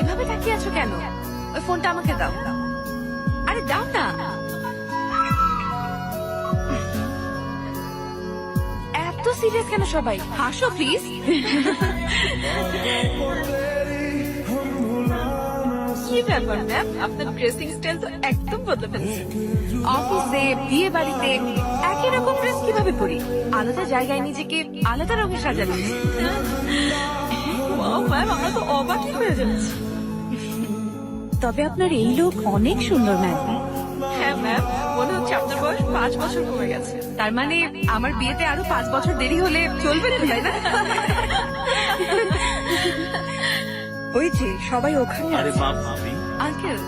এভাবে তাকিয়ে আছো কেন? ওই ফোনটা আমাকে দাও। আরে দাও না। এত সিরিয়াস কেন সবাই? হাসো প্লিজ। কি ব্যাপার ম্যাম, আপনার ড্রেসিং স্টাইল তো একদম বদলে ফেলেছে। অফিসে, বিয়ে বাড়িতে একই রকম ড্রেস কিভাবে পরি? আলাদা জায়গায় নিজেকে আলাদা রঙে সাজানো। ম্যাম, আমরা তো অবাকই হয়ে যাচ্ছি। তবে আপনার এই লোক অনেক সুন্দর ম্যাম। হ্যাঁ ম্যাম, মনে হচ্ছে আপনার বয়স 5 বছর কমে গেছে। তার মানে আমার বিয়েতে আরো 5 বছর দেরি হলে চলবে না, তাই না? ওই যে সবাই ওখানে আরে আছে। মা ভাবি, আঙ্কেল,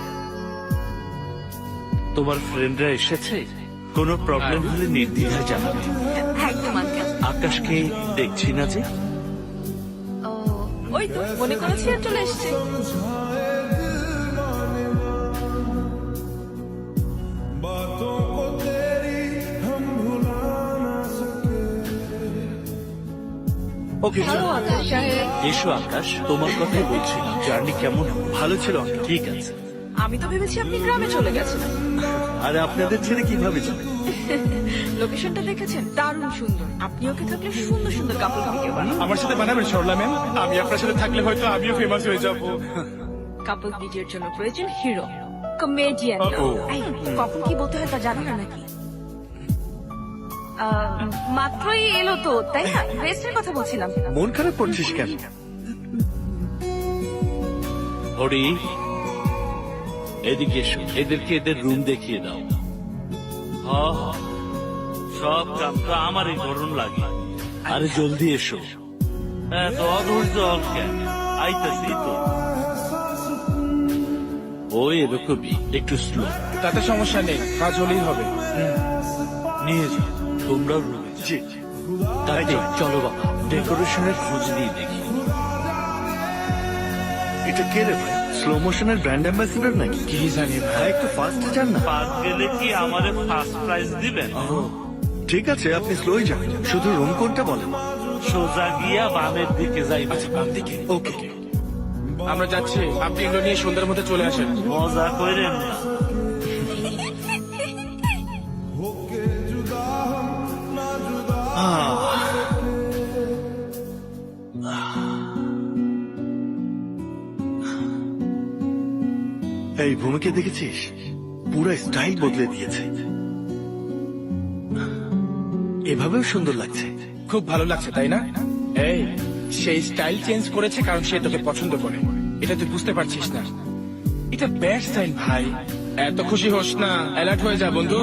তোমার ফ্রেন্ডরা এসেছে, কোনো প্রবলেম হলে নির্দ্বিধায় জানাবে। একদম আঙ্কেল। আকাশকে দেখছি না যে। ও, ওই তো মনে করেছি আর চলে এসছে। ওকে হ্যালো আকাশ সাহেব। এসো আকাশ, তোমার কথাই বলছিলাম। জার্নি কেমন হলো? ভালো ছিল uncle। ঠিক আছে। আমি তো ভেবেছি আপনি গ্রামে চলে গেছেন। আরে আপনাদের ছেড়ে কিভাবে যাবে? লোকেশনটা দেখেছেন? দারুণ সুন্দর। আপনি ওকে থাকলে সুন্দর সুন্দর কাপড় ভিডিও বানাবেন। আমার সাথে বানাবেন সরলা ম্যাম? আমি আপনার সাথে থাকলে হয়তো আমিও ফেমাস হয়ে যাব। কাপল ভিডিওর জন্য প্রয়োজন হিরো, কমেডিয়ান। কখন কি বলতে হয় তা জানো না নাকি? মাত্রই এলো তো, তাই না? রেস্টের কথা বলছিলাম। মন খারাপ করছিস কেন? হরি, এদিকে এসো, এদেরকে এদের রুম দেখিয়ে দাও। সব কাম তো আমারই গরম লাগে। আরে জলদি এসো। এত অধৈর্য কেন? আইতাছি তো। ওই এরকমই, একটু স্লো। তাতে সমস্যা নেই, কাজ হলেই হবে। নিয়ে যাও তোমরা রুমে। জি। তাই চলো বাবা, ডেকোরেশনের খোঁজ নিয়ে দেখি। এটা কে রে ভাই? স্লো মোশনের ব্র্যান্ড অ্যাম্বাসিডর নাকি? কি জানি ভাই। ভাই একটু ফাস্ট যান না। ফাস্ট গেলে কি আমাদের ফার্স্ট প্রাইজ দিবেন? ঠিক আছে, আপনি স্লোই যান। শুধু রুম কোনটা বলেন। সোজা গিয়া বামের দিকে যাই। আচ্ছা, বাম দিকে। ওকে। আমরা যাচ্ছি, আপনি এগুলো নিয়ে সন্ধ্যার মধ্যে চলে আসেন। মজা করেন না। এই ভূমিকে দেখেছিস? পুরো স্টাইল বদলে দিয়েছে। এভাবেও সুন্দর লাগছে। খুব ভালো লাগছে তাই না? এই, সেই স্টাইল চেঞ্জ করেছে কারণ সে তোকে পছন্দ করে। এটা তুই বুঝতে পারছিস না। এটা ব্যাড সাইন ভাই। এত খুশি হোস না, অ্যালার্ট হয়ে যা বন্ধু।